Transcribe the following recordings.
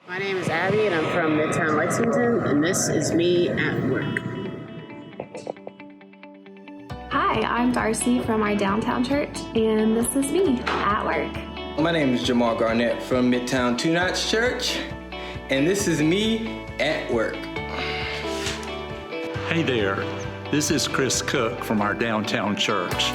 My name is Abby, and I'm from Midtown, Lexington, and this is me at work. Hi, I'm Darcy from our downtown church, and this is me at work. My name is Jamal Garnett from Midtown Two Notch Church, and this is me at work. Hey there, this is Chris Cook from our downtown church.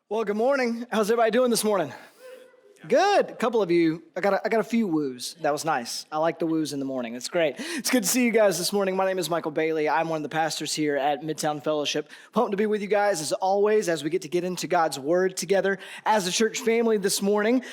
Well, good morning. How's everybody doing this morning? Good. A couple of you. I got a few woos. That was nice. I like the woos in the morning. It's great. It's good to see you guys this morning. My name is Michael Bailey. I'm one of the pastors here at Midtown Fellowship. Pumped to be with you guys as always as we get into God's Word together as a church family this morning.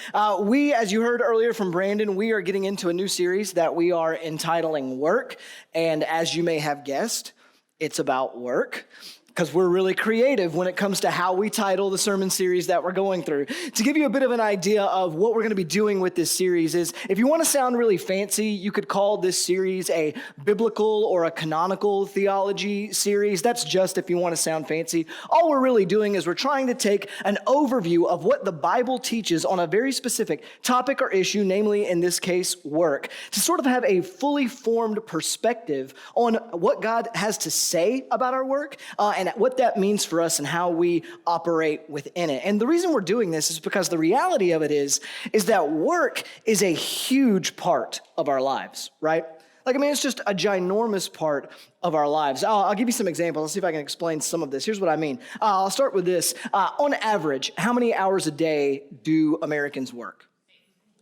We, as you heard earlier from Brandon, we are getting into a new series that we are entitling Work. And as you may have guessed, it's about work, because we're really creative when it comes to how we title the sermon series that we're going through. To give you a bit of an idea of what we're going to be doing with this series is, if you want to sound really fancy, you could call this series a biblical or a canonical theology series. That's just if you want to sound fancy. All we're really doing is we're trying to take an overview of what the Bible teaches on a very specific topic or issue, namely in this case, work, to sort of have a fully formed perspective on what God has to say about our work, and what that means for us and how we operate within it. And the reason we're doing this is because the reality of it is that work is a huge part of our lives, right? It's just a ginormous part of our lives. I'll give you some examples. Let's see if I can explain some of this. Here's what I mean. I'll start with this. On average, how many hours a day do Americans work?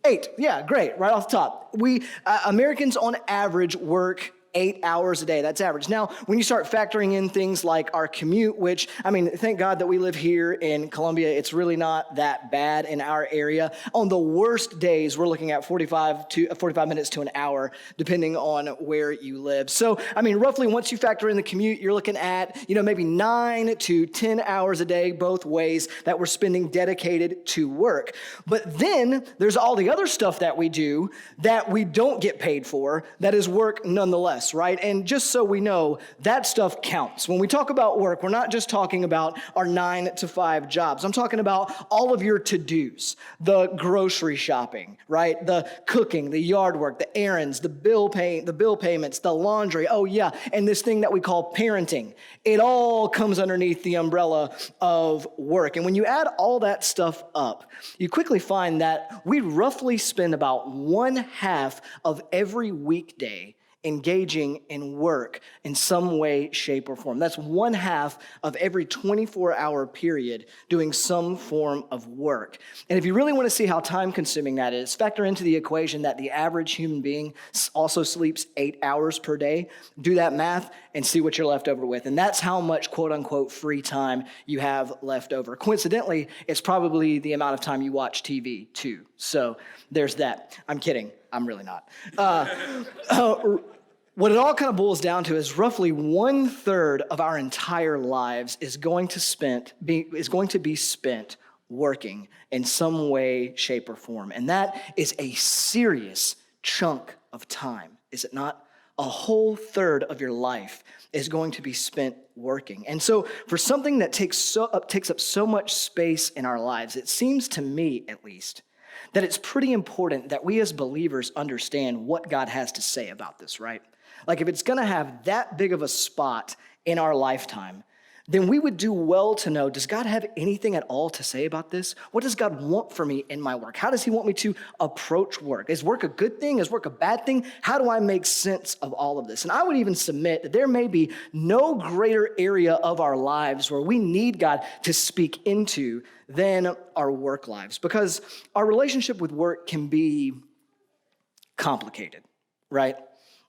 8. Yeah, great. Right off the top. Americans on average work 8 hours a day. That's average. Now, when you start factoring in things like our commute, which, thank God that we live here in Columbia. It's really not that bad in our area. On the worst days, we're looking at 45 minutes to an hour, depending on where you live. So, roughly once you factor in the commute, you're looking at, maybe 9 to 10 hours a day, both ways that we're spending dedicated to work. But then there's all the other stuff that we do that we don't get paid for, that is work nonetheless. Right? And just so we know, that stuff counts. When we talk about work, we're not just talking about our 9 to 5 jobs. I'm talking about all of your to-dos, the grocery shopping, right? The cooking, the yard work, the errands, the bill payments, the laundry. Oh yeah, and this thing that we call parenting. It all comes underneath the umbrella of work. And when you add all that stuff up, you quickly find that we roughly spend about 1/2 of every weekday engaging in work in some way, shape, or form. That's 1/2 of every 24-hour period doing some form of work. And if you really want to see how time-consuming that is, factor into the equation that the average human being also sleeps 8 hours per day. Do that math and see what you're left over with. And that's how much quote-unquote free time you have left over. Coincidentally, it's probably the amount of time you watch TV, too. So there's that. I'm kidding. I'm really not. What it all kind of boils down to is roughly 1/3 of our entire lives is going to be spent working in some way, shape, or form. And that is a serious chunk of time, is it not? A whole third of your life is going to be spent working. And so for something that takes up so much space in our lives, it seems to me, at least, that it's pretty important that we as believers understand what God has to say about this, right? Like, if it's going to have that big of a spot in our lifetime, then we would do well to know, does God have anything at all to say about this? What does God want for me in my work? How does he want me to approach work? Is work a good thing? Is work a bad thing? How do I make sense of all of this? And I would even submit that there may be no greater area of our lives where we need God to speak into than our work lives, because our relationship with work can be complicated, right?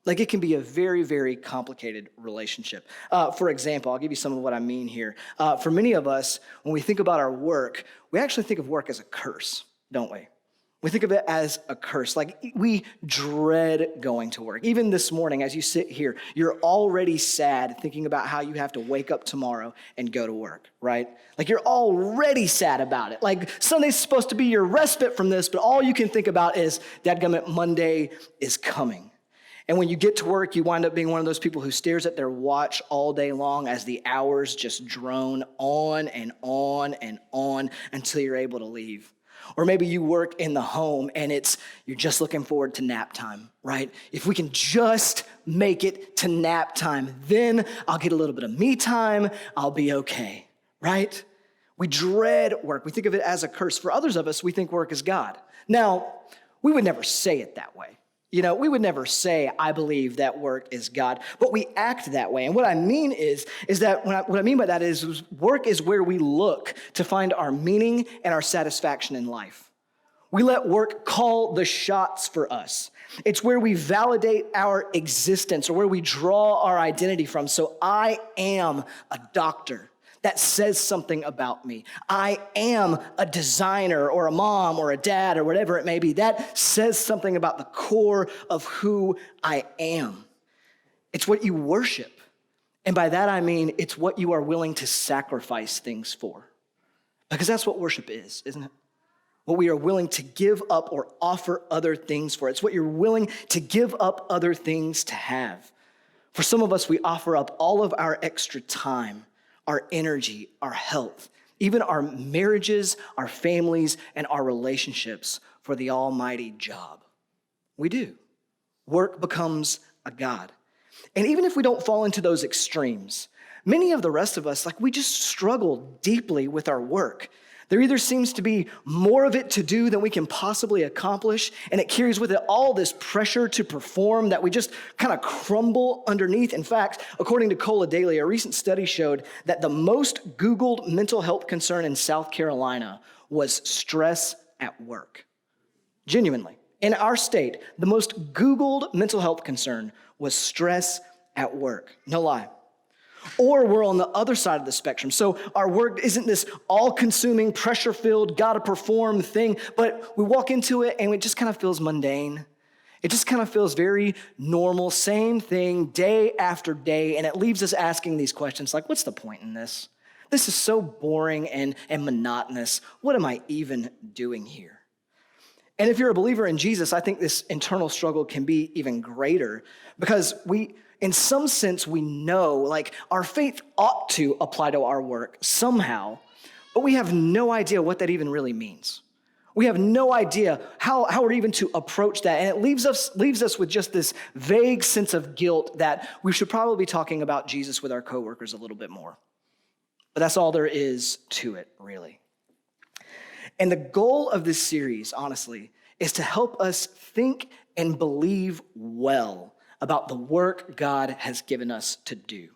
Like, it can be a very, very complicated relationship. For example, I'll give you some of what I mean here. For many of us, when we think about our work, we actually think of work as a curse, don't we? We think of it as a curse. Like, we dread going to work. Even this morning, as you sit here, you're already sad thinking about how you have to wake up tomorrow and go to work, right? Like, you're already sad about it. Like, Sunday's supposed to be your respite from this, but all you can think about is, dadgummit, Monday is coming. And when you get to work, you wind up being one of those people who stares at their watch all day long as the hours just drone on and on and on until you're able to leave. Or maybe you work in the home and you're just looking forward to nap time, right? If we can just make it to nap time, then I'll get a little bit of me time, I'll be okay, right? We dread work. We think of it as a curse. For others of us, we think work is God. Now, we would never say it that way. You know, we would never say, I believe that work is God, but we act that way. And what I mean is that what I mean by that is work is where we look to find our meaning and our satisfaction in life. We let work call the shots for us. It's where we validate our existence or where we draw our identity from. So I am a doctor. That says something about me. I am a designer or a mom or a dad or whatever it may be. That says something about the core of who I am. It's what you worship. And by that I mean it's what you are willing to sacrifice things for. Because that's what worship is, isn't it? What we are willing to give up or offer other things for. It's what you're willing to give up other things to have. For some of us, we offer up all of our extra time, our energy, our health, even our marriages, our families, and our relationships for the almighty job. We do. Work becomes a god. And even if we don't fall into those extremes, many of the rest of us, we just struggle deeply with our work. There either seems to be more of it to do than we can possibly accomplish, and it carries with it all this pressure to perform that we just kind of crumble underneath. In fact, according to Cola Daily, a recent study showed that the most Googled mental health concern in South Carolina was stress at work. Genuinely. In our state, the most Googled mental health concern was stress at work. No lie. Or we're on the other side of the spectrum. So our work isn't this all-consuming, pressure-filled, gotta-perform thing, but we walk into it and it just kind of feels mundane. It just kind of feels very normal, same thing, day after day, and it leaves us asking these questions like, what's the point in this? This is so boring and monotonous. What am I even doing here? And if you're a believer in Jesus, I think this internal struggle can be even greater because in some sense, we know, our faith ought to apply to our work somehow, but we have no idea what that even really means. We have no idea how we're even to approach that, and it leaves us with just this vague sense of guilt that we should probably be talking about Jesus with our coworkers a little bit more. But that's all there is to it, really. And the goal of this series, honestly, is to help us think and believe well about the work God has given us to do.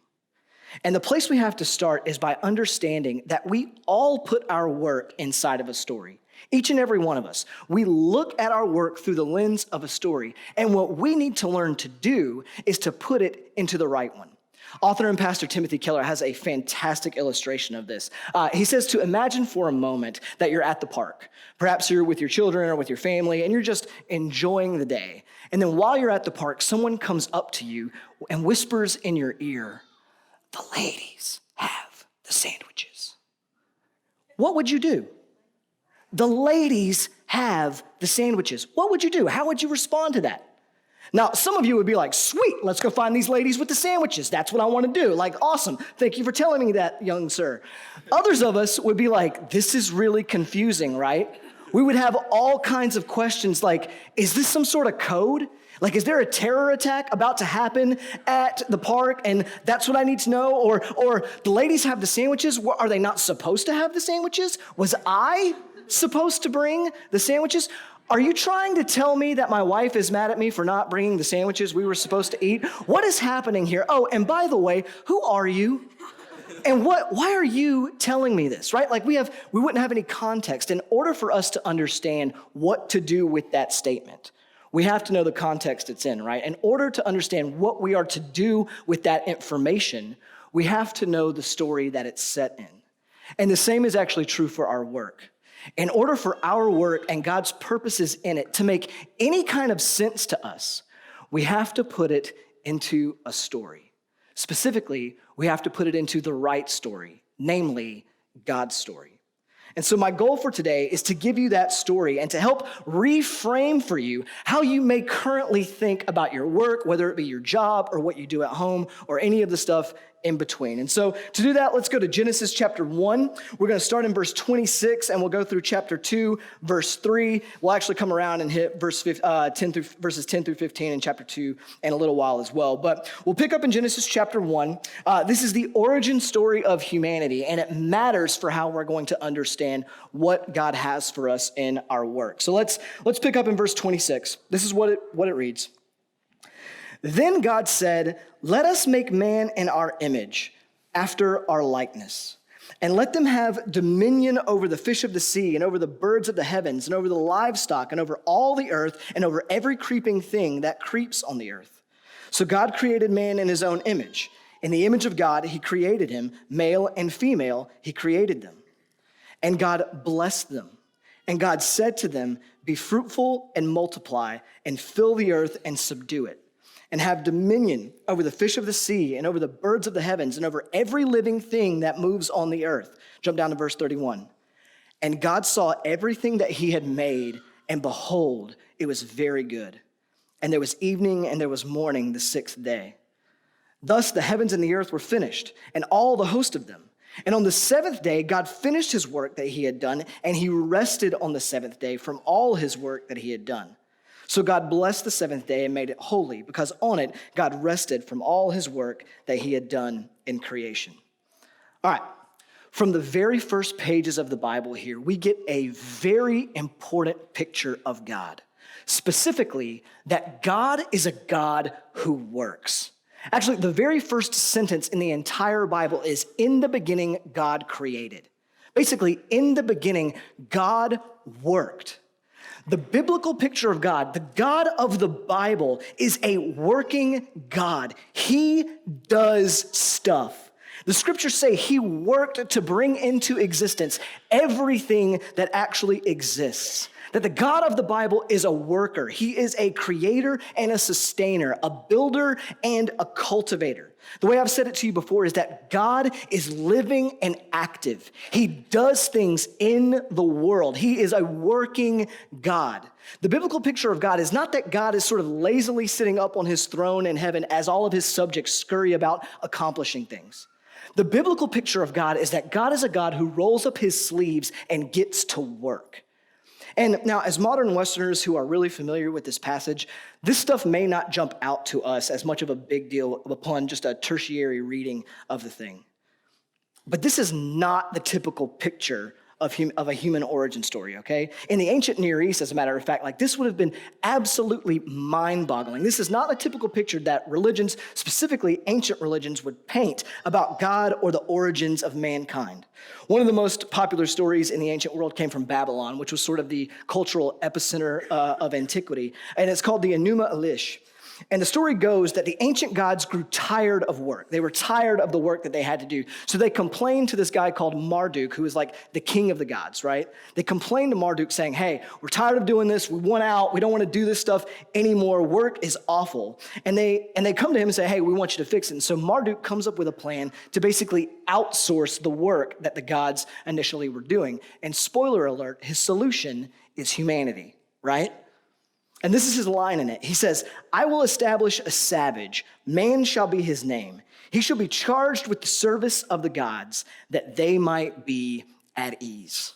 And the place we have to start is by understanding that we all put our work inside of a story. Each and every one of us. We look at our work through the lens of a story. And what we need to learn to do is to put it into the right one. Author and pastor Timothy Keller has a fantastic illustration of this. He says to imagine for a moment that you're at the park. Perhaps you're with your children or with your family, and you're just enjoying the day. And then while you're at the park, someone comes up to you and whispers in your ear, "The ladies have the sandwiches." What would you do? The ladies have the sandwiches. What would you do? How would you respond to that? Now, some of you would be like, sweet, let's go find these ladies with the sandwiches. That's what I want to do. Awesome. Thank you for telling me that, young sir. Others of us would be like, this is really confusing, right? We would have all kinds of questions like, is this some sort of code? Is there a terror attack about to happen at the park and that's what I need to know? Or the ladies have the sandwiches. Are they not supposed to have the sandwiches? Was I supposed to bring the sandwiches? Are you trying to tell me that my wife is mad at me for not bringing the sandwiches we were supposed to eat? What is happening here? Oh, and by the way, who are you? And why are you telling me this, right? We wouldn't have any context. In order for us to understand what to do with that statement, we have to know the context it's in, right? In order to understand what we are to do with that information, we have to know the story that it's set in. And the same is actually true for our work. In order for our work and God's purposes in it to make any kind of sense to us, we have to put it into a story. Specifically, we have to put it into the right story, namely God's story. And so my goal for today is to give you that story and to help reframe for you how you may currently think about your work, whether it be your job or what you do at home or any of the stuff in between. And so to do that, let's go to Genesis chapter 1. We're going to start in verse 26 and we'll go through chapter 2, verse 3. We'll actually come around and hit verses 10 through 15 in chapter 2 in a little while as well. But we'll pick up in Genesis chapter 1. This is the origin story of humanity, and it matters for how we're going to understand what God has for us in our work. So let's pick up in verse 26. This is what it reads. Then God said, "Let us make man in our image, after our likeness, and let them have dominion over the fish of the sea, and over the birds of the heavens, and over the livestock, and over all the earth, and over every creeping thing that creeps on the earth." So God created man in his own image. In the image of God, he created him, male and female, he created them. And God blessed them. And God said to them, "Be fruitful and multiply, and fill the earth and subdue it, and have dominion over the fish of the sea, and over the birds of the heavens, and over every living thing that moves on the earth." Jump down to verse 31. And God saw everything that he had made, and behold, it was very good. And there was evening and there was morning the sixth day. Thus the heavens and the earth were finished, and all the host of them. And on the seventh day, God finished his work that he had done, and he rested on the seventh day from all his work that he had done. So God blessed the seventh day and made it holy, because on it God rested from all his work that he had done in creation. All right, from the very first pages of the Bible here, we get a very important picture of God. Specifically, that God is a God who works. Actually, the very first sentence in the entire Bible is, "In the beginning, God created." Basically, in the beginning, God worked. The biblical picture of God, the God of the Bible, is a working God. He does stuff. The scriptures say he worked to bring into existence everything that actually exists. That the God of the Bible is a worker. He is a creator and a sustainer, a builder and a cultivator. The way I've said it to you before is that God is living and active. He does things in the world. He is a working God. The biblical picture of God is not that God is sort of lazily sitting up on his throne in heaven as all of his subjects scurry about accomplishing things. The biblical picture of God is that God is a God who rolls up his sleeves and gets to work. And now, as modern Westerners who are really familiar with this passage, this stuff may not jump out to us as much of a big deal upon just a tertiary reading of the thing. But this is not the typical picture of a human origin story, okay? In the ancient Near East, as a matter of fact, this would have been absolutely mind-boggling. This is not the typical picture that religions, specifically ancient religions, would paint about God or the origins of mankind. One of the most popular stories in the ancient world came from Babylon, which was sort of the cultural epicenter of antiquity, and it's called the Enuma Elish. And the story goes that the ancient gods grew tired of work. They were tired of the work that they had to do. So they complained to this guy called Marduk, who is like the king of the gods, right? They complained to Marduk saying, "Hey, we're tired of doing this. We want out. We don't want to do this stuff anymore. Work is awful." And they come to him and say, "Hey, we want you to fix it." And so Marduk comes up with a plan to basically outsource the work that the gods initially were doing. And spoiler alert, his solution is humanity, right? And this is his line in it. He says, "I will establish a savage. Man shall be his name. He shall be charged with the service of the gods, that they might be at ease."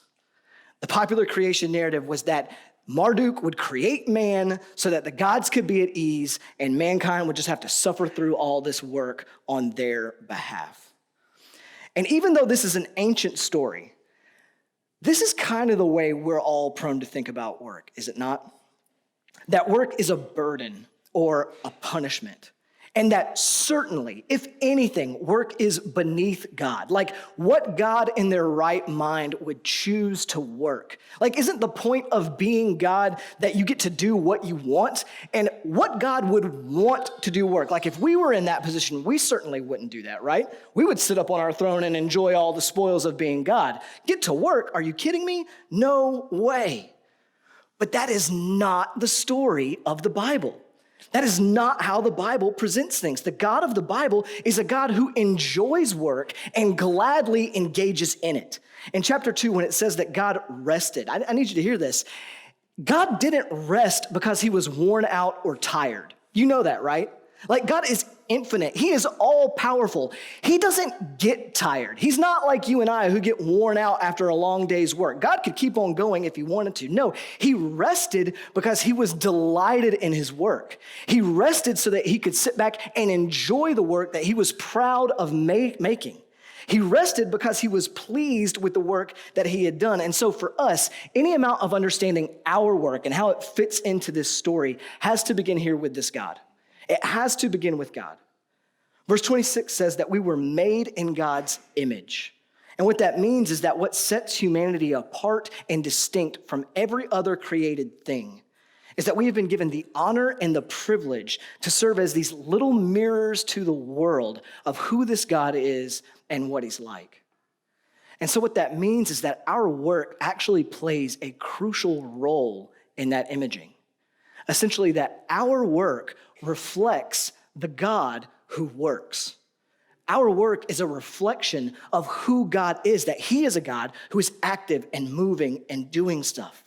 The popular creation narrative was that Marduk would create man so that the gods could be at ease and mankind would just have to suffer through all this work on their behalf. And even though this is an ancient story, this is kind of the way we're all prone to think about work, is it not? That work is a burden or a punishment. And that certainly, if anything, work is beneath God. Like what God in their right mind would choose to work. Like, isn't the point of being God that you get to do what you want? And what God would want to do work? Like if we were in that position, we certainly wouldn't do that, right? We would sit up on our throne and enjoy all the spoils of being God. Get to work? Are you kidding me? No way. But that is not the story of the Bible. That is not how the Bible presents things. The God of the Bible is a God who enjoys work and gladly engages in it. In chapter 2, when it says that God rested, I need you to hear this. God didn't rest because he was worn out or tired. You know that, right? Like God is infinite. He is all powerful. He doesn't get tired. He's not like you and I who get worn out after a long day's work. God could keep on going if he wanted to. No, he rested because he was delighted in his work. He rested so that he could sit back and enjoy the work that he was proud of making. He rested because he was pleased with the work that he had done. And so for us, any amount of understanding our work and how it fits into this story has to begin here with this God. It has to begin with God. Verse 26 says that we were made in God's image. And what that means is that what sets humanity apart and distinct from every other created thing is that we have been given the honor and the privilege to serve as these little mirrors to the world of who this God is and what he's like. And so what that means is that our work actually plays a crucial role in that imaging. Essentially, that our work reflects the God who works. Our work is a reflection of who God is, that he is a God who is active and moving and doing stuff.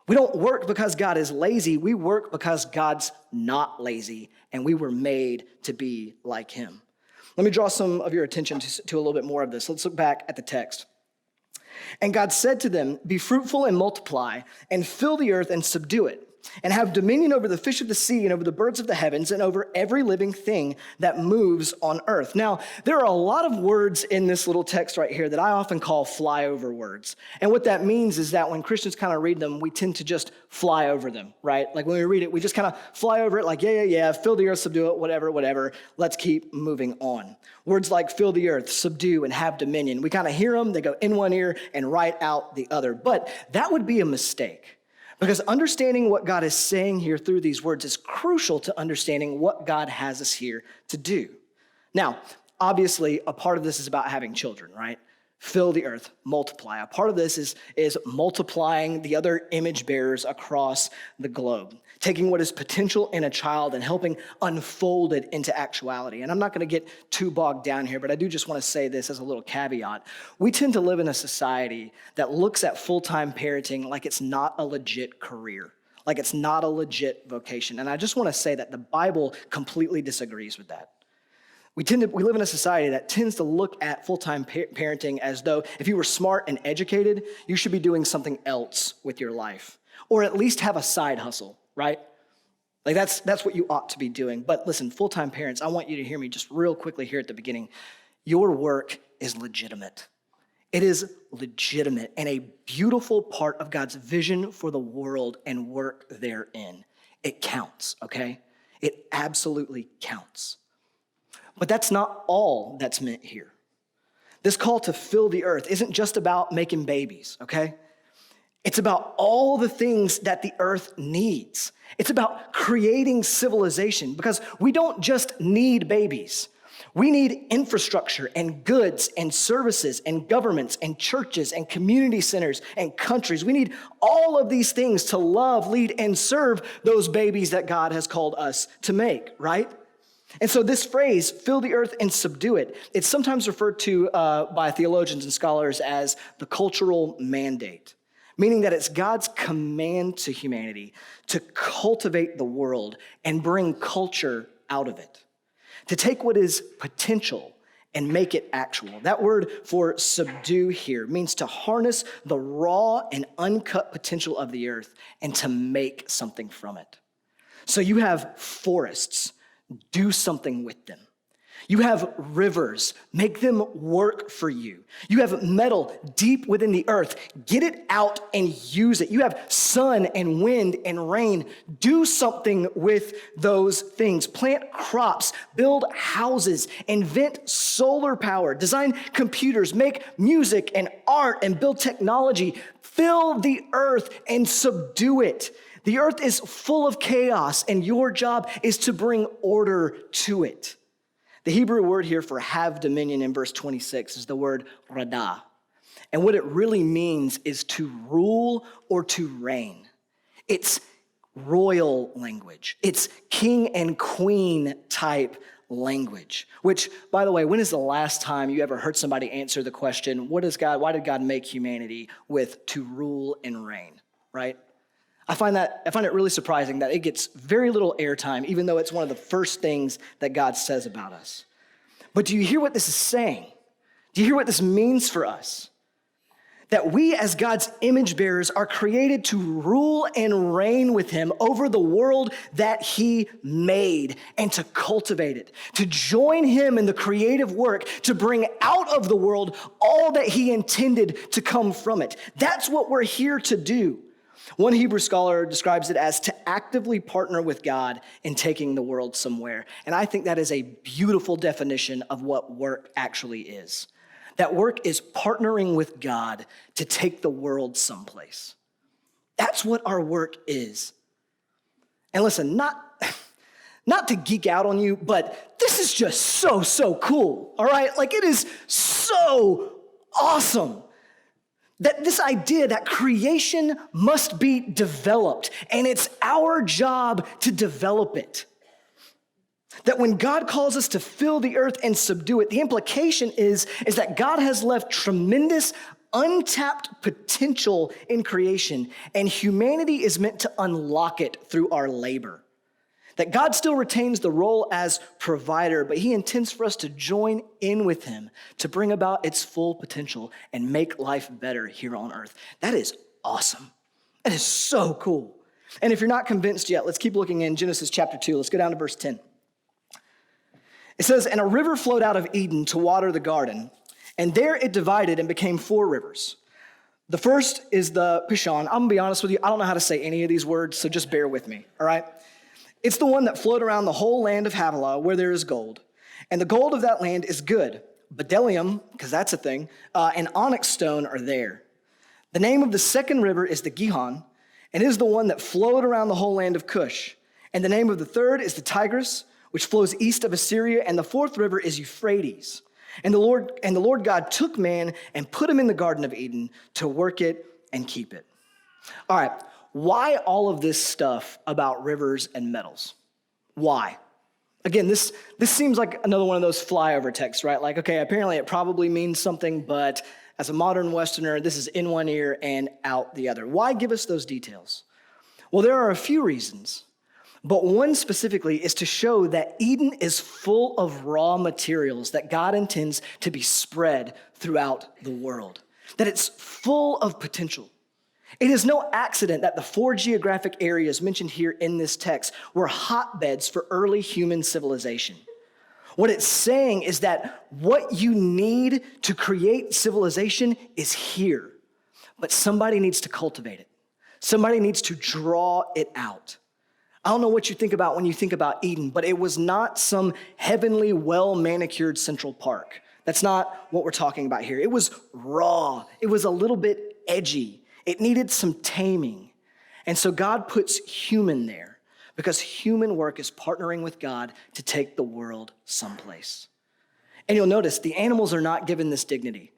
We don't work because God is lazy. We work because God's not lazy, and we were made to be like him. Let me draw some of your attention to a little bit more of this. Let's look back at the text. And God said to them, "Be fruitful and multiply, and fill the earth and subdue it, and have dominion over the fish of the sea and over the birds of the heavens and over every living thing that moves on earth." Now, there are a lot of words in this little text right here that I often call flyover words. And what that means is that when Christians kind of read them, we tend to just fly over them, right? Like when we read it, we just kind of fly over it like, yeah, fill the earth, subdue it, whatever. Let's keep moving on. Words like fill the earth, subdue, and have dominion. We kind of hear them, they go in one ear and right out the other. But that would be a mistake. Because understanding what God is saying here through these words is crucial to understanding what God has us here to do. Now, obviously, a part of this is about having children, right? Fill the earth, multiply. A part of this is multiplying the other image bearers across the globe, taking what is potential in a child and helping unfold it into actuality. And I'm not going to get too bogged down here, but I do just want to say this as a little caveat. We tend to live in a society that looks at full-time parenting like it's not a legit career, like it's not a legit vocation. And I just want to say that the Bible completely disagrees with that. We live in a society that tends to look at full-time parenting as though if you were smart and educated, you should be doing something else with your life, or at least have a side hustle, right? Like that's what you ought to be doing. But listen, full-time parents, I want you to hear me just real quickly here at the beginning. Your work is legitimate. It is legitimate and a beautiful part of God's vision for the world and work therein. It counts, okay? It absolutely counts. But that's not all that's meant here. This call to fill the earth isn't just about making babies, okay? It's about all the things that the earth needs. It's about creating civilization because we don't just need babies. We need infrastructure and goods and services and governments and churches and community centers and countries. We need all of these things to love, lead, and serve those babies that God has called us to make, right? And so this phrase, fill the earth and subdue it, it's sometimes referred to by theologians and scholars as the cultural mandate, meaning that it's God's command to humanity to cultivate the world and bring culture out of it, to take what is potential and make it actual. That word for subdue here means to harness the raw and uncut potential of the earth and to make something from it. So you have forests. Do something with them. You have rivers. Make them work for you. You have metal deep within the earth. Get it out and use it. You have sun and wind and rain. Do something with those things. Plant crops, build houses, invent solar power, design computers, make music and art and build technology. Fill the earth and subdue it. The earth is full of chaos, and your job is to bring order to it. The Hebrew word here for have dominion in verse 26 is the word radah. And what it really means is to rule or to reign. It's royal language. It's king and queen type language. Which, by the way, when is the last time you ever heard somebody answer the question, why did God make humanity with to rule and reign, right? I find it really surprising that it gets very little airtime, even though it's one of the first things that God says about us. But do you hear what this is saying? Do you hear what this means for us? That we as God's image bearers are created to rule and reign with him over the world that he made and to cultivate it, to join him in the creative work, to bring out of the world all that he intended to come from it. That's what we're here to do. One Hebrew scholar describes it as to actively partner with God in taking the world somewhere. And I think that is a beautiful definition of what work actually is. That work is partnering with God to take the world someplace. That's what our work is. And listen, not to geek out on you, but this is just so cool, all right? Like, it is so awesome. That this idea that creation must be developed, and it's our job to develop it. That when God calls us to fill the earth and subdue it, the implication is that God has left tremendous untapped potential in creation, and humanity is meant to unlock it through our labor. That God still retains the role as provider, but he intends for us to join in with him to bring about its full potential and make life better here on earth. That is awesome. That is so cool. And if you're not convinced yet, let's keep looking in Genesis chapter 2. Let's go down to verse 10. It says, and a river flowed out of Eden to water the garden, and there it divided and became 4 rivers. The first is the Pishon. I'm gonna be honest with you, I don't know how to say any of these words, so just bear with me, all right? It's the one that flowed around the whole land of Havilah where there is gold. And the gold of that land is good. Bdellium, because that's a thing, and onyx stone are there. The name of the second river is the Gihon, and it is the one that flowed around the whole land of Cush. And the name of the third is the Tigris, which flows east of Assyria. And the fourth river is Euphrates. And the Lord God took man and put him in the Garden of Eden to work it and keep it. All right. Why all of this stuff about rivers and metals? Why? Again, this seems like another one of those flyover texts, right? Like, okay, apparently it probably means something, but as a modern Westerner, this is in one ear and out the other. Why give us those details? Well, there are a few reasons, but one specifically is to show that Eden is full of raw materials that God intends to be spread throughout the world, that it's full of potential. It is no accident that the 4 geographic areas mentioned here in this text were hotbeds for early human civilization. What it's saying is that what you need to create civilization is here, but somebody needs to cultivate it. Somebody needs to draw it out. I don't know what you think about when you think about Eden, but it was not some heavenly, well-manicured Central Park. That's not what we're talking about here. It was raw. It was a little bit edgy. It needed some taming. And so God puts human there because human work is partnering with God to take the world someplace. And you'll notice the animals are not given this dignity.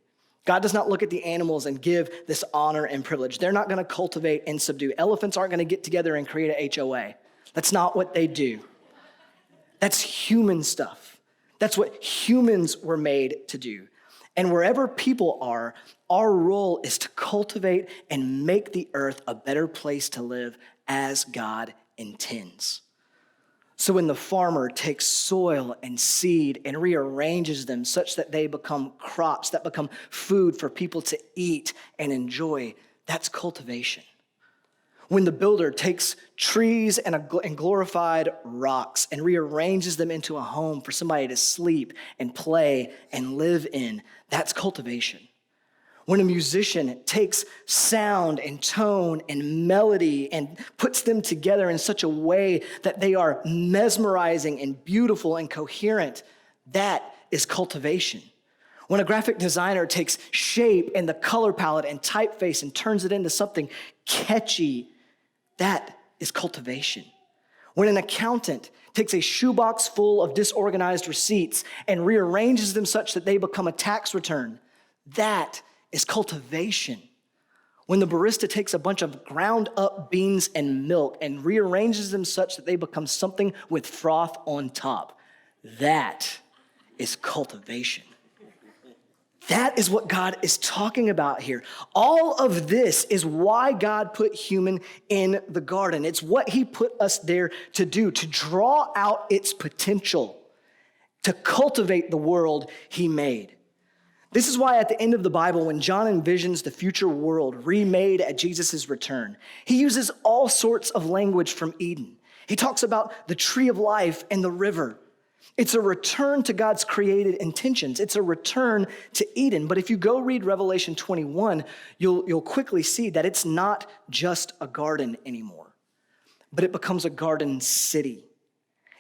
God does not look at the animals and give this honor and privilege. They're not going to cultivate and subdue. Elephants aren't going to get together and create a HOA. That's not what they do. That's human stuff. That's what humans were made to do. And wherever people are, our role is to cultivate and make the earth a better place to live as God intends. So when the farmer takes soil and seed and rearranges them such that they become crops, that become food for people to eat and enjoy, that's cultivation. When the builder takes trees and glorified rocks and rearranges them into a home for somebody to sleep and play and live in, that's cultivation. When a musician takes sound and tone and melody and puts them together in such a way that they are mesmerizing and beautiful and coherent, that is cultivation. When a graphic designer takes shape and the color palette and typeface and turns it into something catchy, that is cultivation. When an accountant takes a shoebox full of disorganized receipts and rearranges them such that they become a tax return, that is cultivation. When the barista takes a bunch of ground up beans and milk and rearranges them such that they become something with froth on top, that is cultivation. That is what God is talking about here. All of this is why God put human in the garden. It's what he put us there to do, to draw out its potential, to cultivate the world he made. This is why at the end of the Bible, when John envisions the future world remade at Jesus' return, he uses all sorts of language from Eden. He talks about the tree of life and the river. It's a return to God's created intentions. It's a return to Eden. But if you go read Revelation 21, you'll quickly see that it's not just a garden anymore, but it becomes a garden city.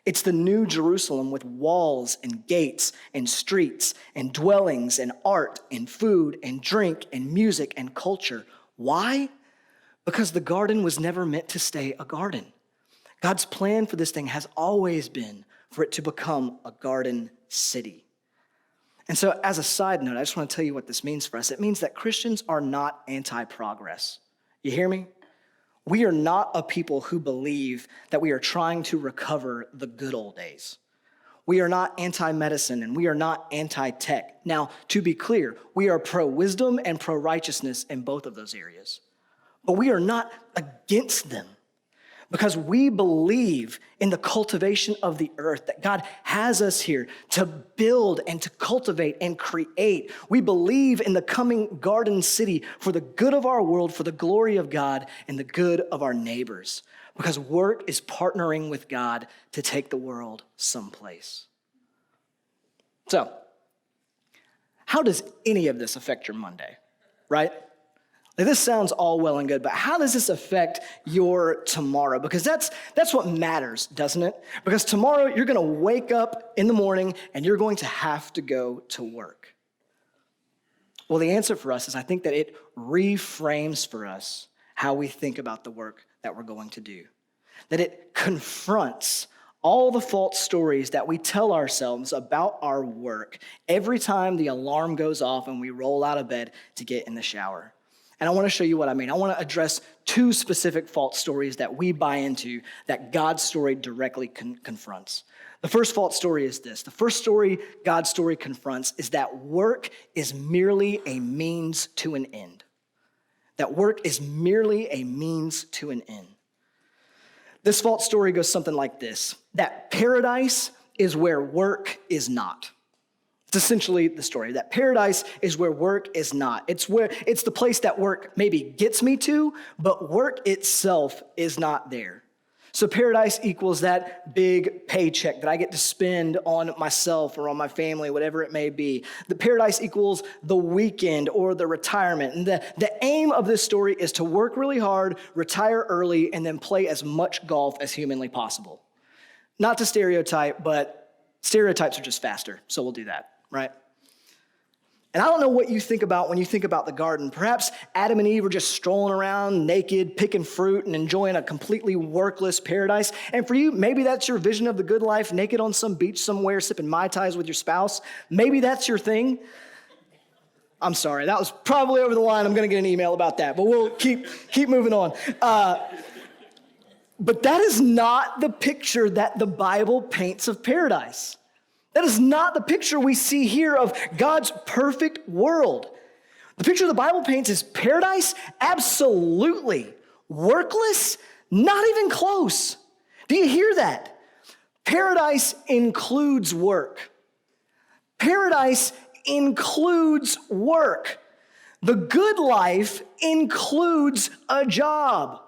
It's the new Jerusalem with walls and gates and streets and dwellings and art and food and drink and music and culture. Why? Because the garden was never meant to stay a garden. God's plan for this thing has always been for it to become a garden city. And so as a side note, I just want to tell you what this means for us. It means that Christians are not anti-progress. You hear me? We are not a people who believe that we are trying to recover the good old days. We are not anti-medicine and we are not anti-tech. Now, to be clear, we are pro-wisdom and pro-righteousness in both of those areas. But we are not against them, because we believe in the cultivation of the earth, that God has us here to build and to cultivate and create. We believe in the coming garden city for the good of our world, for the glory of God, and the good of our neighbors, because work is partnering with God to take the world someplace. So, how does any of this affect your Monday, right? Like, this sounds all well and good, but how does this affect your tomorrow? Because that's what matters, doesn't it? Because tomorrow you're going to wake up in the morning and you're going to have to go to work. Well, the answer for us is I think that it reframes for us how we think about the work that we're going to do. That it confronts all the false stories that we tell ourselves about our work every time the alarm goes off and we roll out of bed to get in the shower. And I want to show you what I mean. I want to address two specific false stories that we buy into that God's story directly confronts. The first false story is this. The first story God's story confronts is that work is merely a means to an end. That work is merely a means to an end. This false story goes something like this: that paradise is where work is not. It's essentially the story, that paradise is where work is not. It's the place that work maybe gets me to, but work itself is not there. So paradise equals that big paycheck that I get to spend on myself or on my family, whatever it may be. The paradise equals the weekend or the retirement. And the aim of this story is to work really hard, retire early, and then play as much golf as humanly possible. Not to stereotype, but stereotypes are just faster, so we'll do that. Right? And I don't know what you think about when you think about the garden. Perhaps Adam and Eve were just strolling around naked, picking fruit and enjoying a completely workless paradise. And for you, maybe that's your vision of the good life, naked on some beach somewhere, sipping Mai Tais with your spouse. Maybe that's your thing. I'm sorry, that was probably over the line. I'm going to get an email about that, but we'll keep moving on. But that is not the picture that the Bible paints of paradise. That is not the picture we see here of God's perfect world. The picture the Bible paints is paradise? Absolutely. Workless? Not even close. Do you hear that? Paradise includes work. Paradise includes work. The good life includes a job.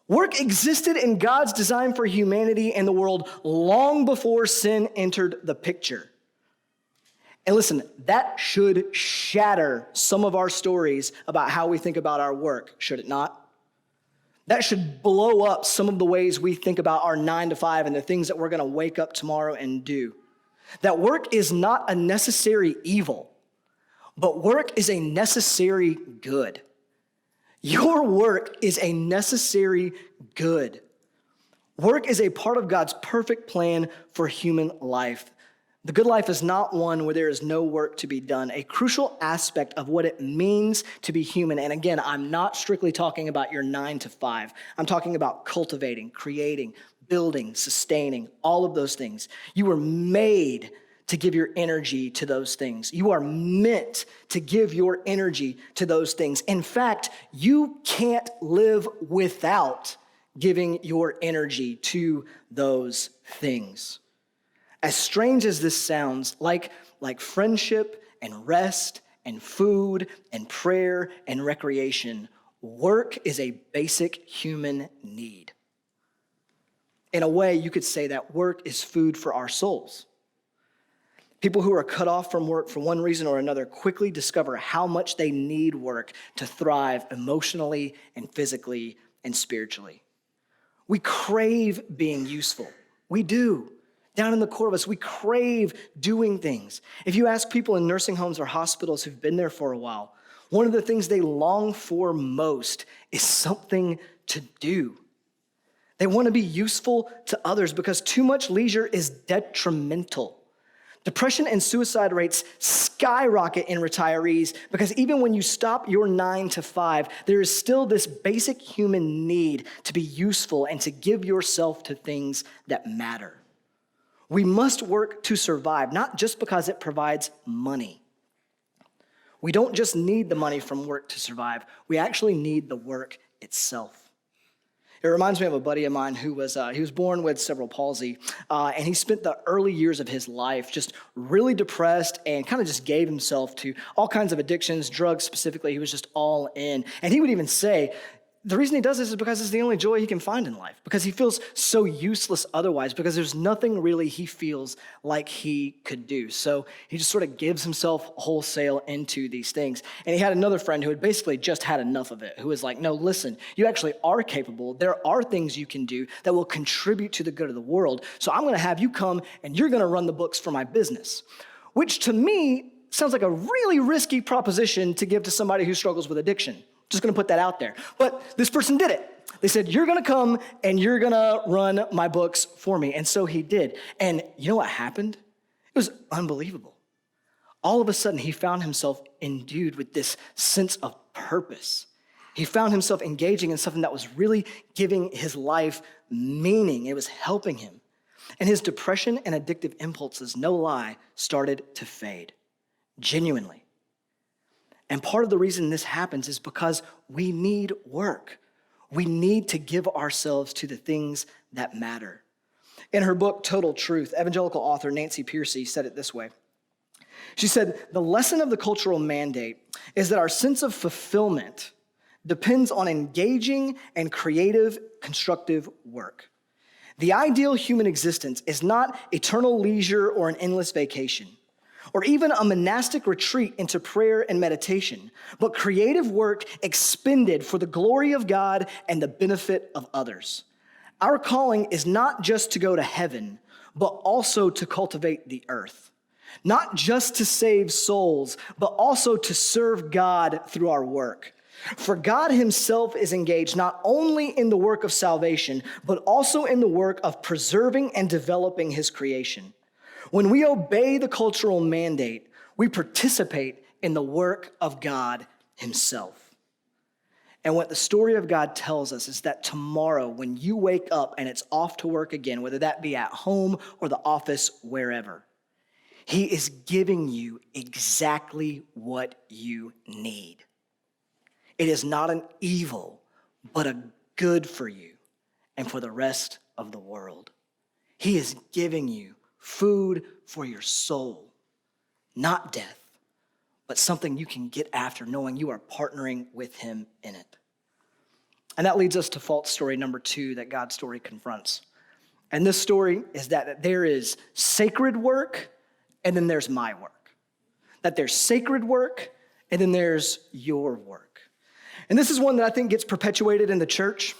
Work existed in God's design for humanity and the world long before sin entered the picture. And listen, that should shatter some of our stories about how we think about our work, should it not? That should blow up some of the ways we think about our 9 to 5 and the things that we're going to wake up tomorrow and do. That work is not a necessary evil, but work is a necessary good. Your work is a necessary good. Work is a part of God's perfect plan for human life. The good life is not one where there is no work to be done, a crucial aspect of what it means to be human. And again, I'm not strictly talking about your 9 to 5. I'm talking about cultivating, creating, building, sustaining, all of those things. You were made to give your energy to those things. You are meant to give your energy to those things. In fact, you can't live without giving your energy to those things. As strange as this sounds, like friendship and rest and food and prayer and recreation, work is a basic human need. In a way, you could say that work is food for our souls. People who are cut off from work for one reason or another quickly discover how much they need work to thrive emotionally and physically and spiritually. We crave being useful. We do. Down in the core of us, we crave doing things. If you ask people in nursing homes or hospitals who've been there for a while, one of the things they long for most is something to do. They want to be useful to others because too much leisure is detrimental. Depression and suicide rates skyrocket in retirees because even when you stop your 9 to 5, there is still this basic human need to be useful and to give yourself to things that matter. We must work to survive, not just because it provides money. We don't just need the money from work to survive. We actually need the work itself. It reminds me of a buddy of mine who was born with cerebral palsy, and he spent the early years of his life just really depressed and kind of just gave himself to all kinds of addictions, drugs specifically. He was just all in. And he would even say, the reason he does this is because it's the only joy he can find in life, because he feels so useless otherwise, because there's nothing really he feels like he could do. So he just sort of gives himself wholesale into these things. And he had another friend who had basically just had enough of it, who was like, no, listen, you actually are capable. There are things you can do that will contribute to the good of the world. So I'm going to have you come and you're going to run the books for my business, which to me sounds like a really risky proposition to give to somebody who struggles with addiction. Just going to put that out there. But this person did it. They said, you're going to come and you're going to run my books for me. And so he did. And you know what happened? It was unbelievable. All of a sudden, he found himself endued with this sense of purpose. He found himself engaging in something that was really giving his life meaning. It was helping him. And his depression and addictive impulses, no lie, started to fade. Genuinely. And part of the reason this happens is because we need work. We need to give ourselves to the things that matter. In her book, Total Truth, evangelical author Nancy Pearcey said it this way. She said, the lesson of the cultural mandate is that our sense of fulfillment depends on engaging and creative, constructive work. The ideal human existence is not eternal leisure or an endless vacation, or even a monastic retreat into prayer and meditation, but creative work expended for the glory of God and the benefit of others. Our calling is not just to go to heaven, but also to cultivate the earth. Not just to save souls, but also to serve God through our work. For God himself is engaged not only in the work of salvation, but also in the work of preserving and developing his creation. When we obey the cultural mandate, we participate in the work of God himself. And what the story of God tells us is that tomorrow, when you wake up and it's off to work again, whether that be at home or the office, wherever, he is giving you exactly what you need. It is not an evil, but a good for you and for the rest of the world. He is giving you food for your soul, not death, but something you can get after knowing you are partnering with him in it. And that leads us to false story number 2 that God's story confronts. And this story is that there is sacred work and then there's my work. That there's sacred work and then there's your work. And this is one that I think gets perpetuated in the church.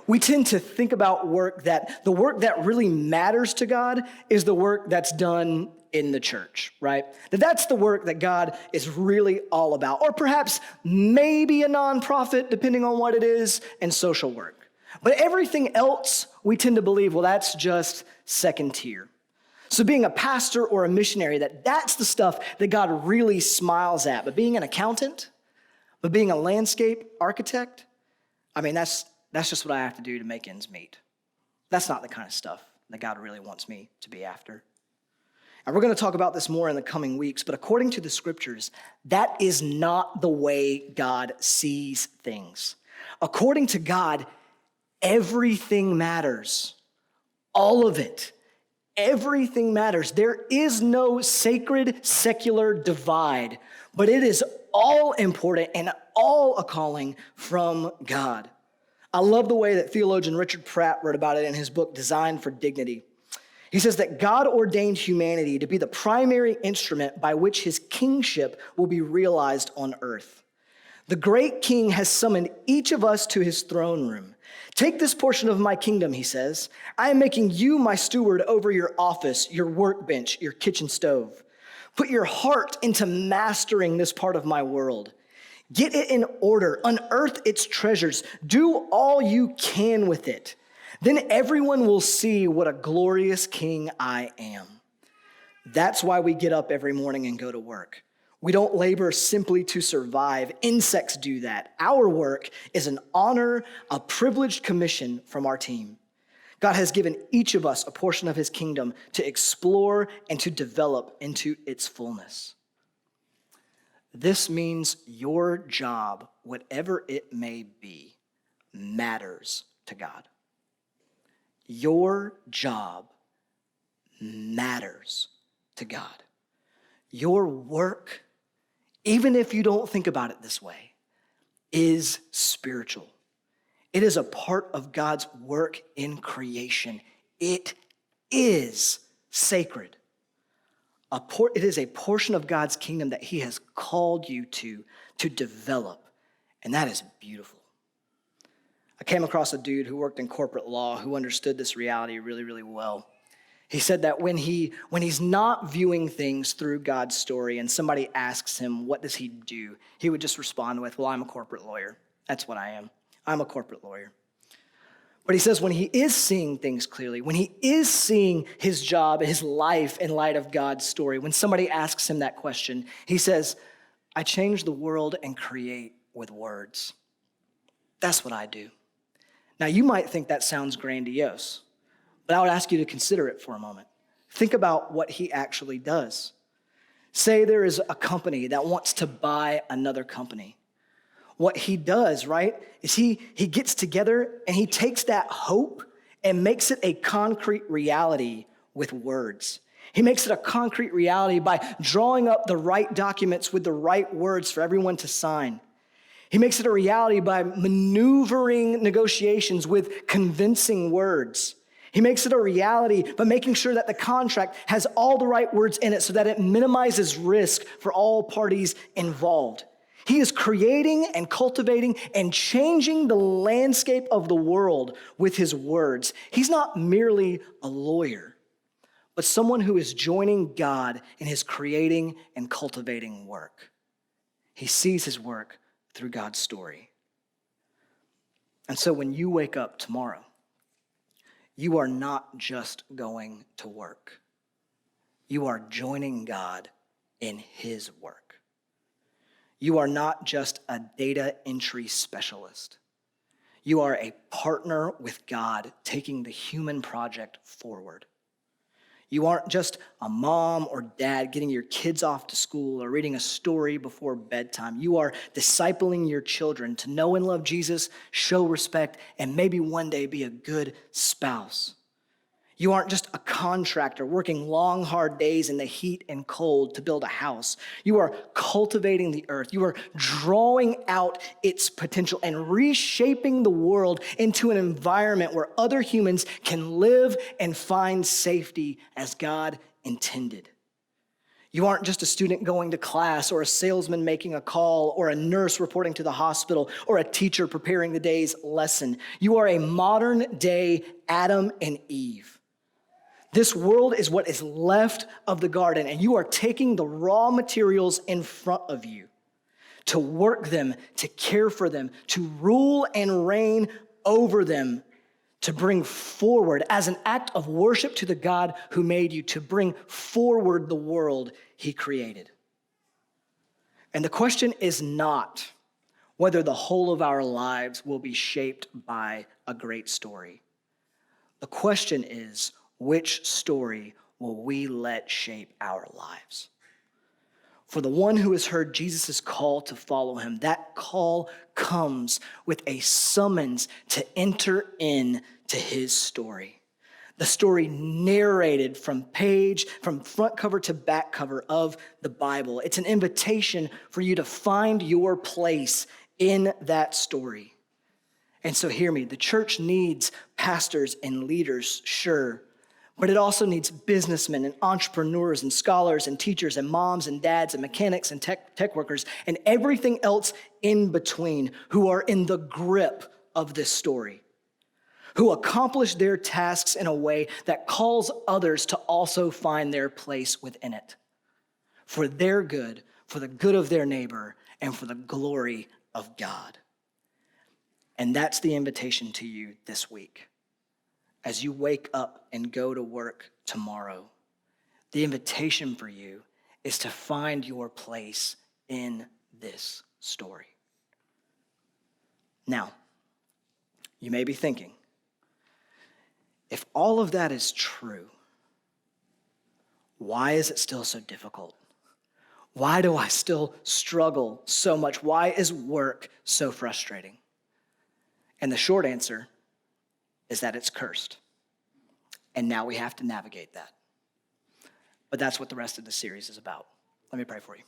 We tend to think about the work that really matters to God is the work that's done in the church, right? That's the work that God is really all about. Or perhaps maybe a nonprofit, depending on what it is, and social work. But everything else, we tend to believe, well, that's just second tier. So being a pastor or a missionary, that's the stuff that God really smiles at. But being an accountant, but being a landscape architect, I mean, that's just what I have to do to make ends meet. That's not the kind of stuff that God really wants me to be after. And we're going to talk about this more in the coming weeks, but according to the scriptures, that is not the way God sees things. According to God, everything matters. All of it. Everything matters. There is no sacred, secular divide, but it is all important and all a calling from God. I love the way that theologian Richard Pratt wrote about it in his book, Design for Dignity. He says that God ordained humanity to be the primary instrument by which his kingship will be realized on earth. The great king has summoned each of us to his throne room. Take this portion of my kingdom, he says. I am making you my steward over your office, your workbench, your kitchen stove. Put your heart into mastering this part of my world. Get it in order. Unearth its treasures. Do all you can with it. Then everyone will see what a glorious king I am. That's why we get up every morning and go to work. We don't labor simply to survive. Insects do that. Our work is an honor, a privileged commission from our team. God has given each of us a portion of his kingdom to explore and to develop into its fullness. This means your job, whatever it may be, matters to God. Your job matters to God. Your work, even if you don't think about it this way, is spiritual. It is a part of God's work in creation. It is sacred. It is a portion of God's kingdom that he has called you to develop, and that is beautiful. I came across a dude who worked in corporate law who understood this reality really, really well. He said that when he's not viewing things through God's story and somebody asks him, what does he do? He would just respond with, well, I'm a corporate lawyer. That's what I am. I'm a corporate lawyer. But he says when he is seeing things clearly, when he is seeing his job, his life in light of God's story, when somebody asks him that question, he says, I change the world and create with words. That's what I do. Now, you might think that sounds grandiose, but I would ask you to consider it for a moment. Think about what he actually does. Say there is a company that wants to buy another company. What he does, right, is he gets together and he takes that hope and makes it a concrete reality with words. He makes it a concrete reality by drawing up the right documents with the right words for everyone to sign. He makes it a reality by maneuvering negotiations with convincing words. He makes it a reality by making sure that the contract has all the right words in it so that it minimizes risk for all parties involved. He is creating and cultivating and changing the landscape of the world with his words. He's not merely a lawyer, but someone who is joining God in his creating and cultivating work. He sees his work through God's story. And so when you wake up tomorrow, you are not just going to work. You are joining God in his work. You are not just a data entry specialist. You are a partner with God taking the human project forward. You aren't just a mom or dad getting your kids off to school or reading a story before bedtime. You are discipling your children to know and love Jesus, show respect, and maybe one day be a good spouse. You aren't just a contractor working long, hard days in the heat and cold to build a house. You are cultivating the earth. You are drawing out its potential and reshaping the world into an environment where other humans can live and find safety as God intended. You aren't just a student going to class or a salesman making a call or a nurse reporting to the hospital or a teacher preparing the day's lesson. You are a modern day Adam and Eve. This world is what is left of the garden, and you are taking the raw materials in front of you to work them, to care for them, to rule and reign over them, to bring forward as an act of worship to the God who made you, to bring forward the world he created. And the question is not whether the whole of our lives will be shaped by a great story. The question is, which story will we let shape our lives? For the one who has heard Jesus' call to follow him, that call comes with a summons to enter in to his story. The story narrated from front cover to back cover of the Bible. It's an invitation for you to find your place in that story. And so hear me, the church needs pastors and leaders, sure, but it also needs businessmen and entrepreneurs and scholars and teachers and moms and dads and mechanics and tech workers and everything else in between who are in the grip of this story, who accomplish their tasks in a way that calls others to also find their place within it for their good, for the good of their neighbor, and for the glory of God. And that's the invitation to you this week. As you wake up and go to work tomorrow, the invitation for you is to find your place in this story. Now, you may be thinking, if all of that is true, why is it still so difficult? Why do I still struggle so much? Why is work so frustrating? And the short answer is that it's cursed. And now we have to navigate that. But that's what the rest of the series is about. Let me pray for you.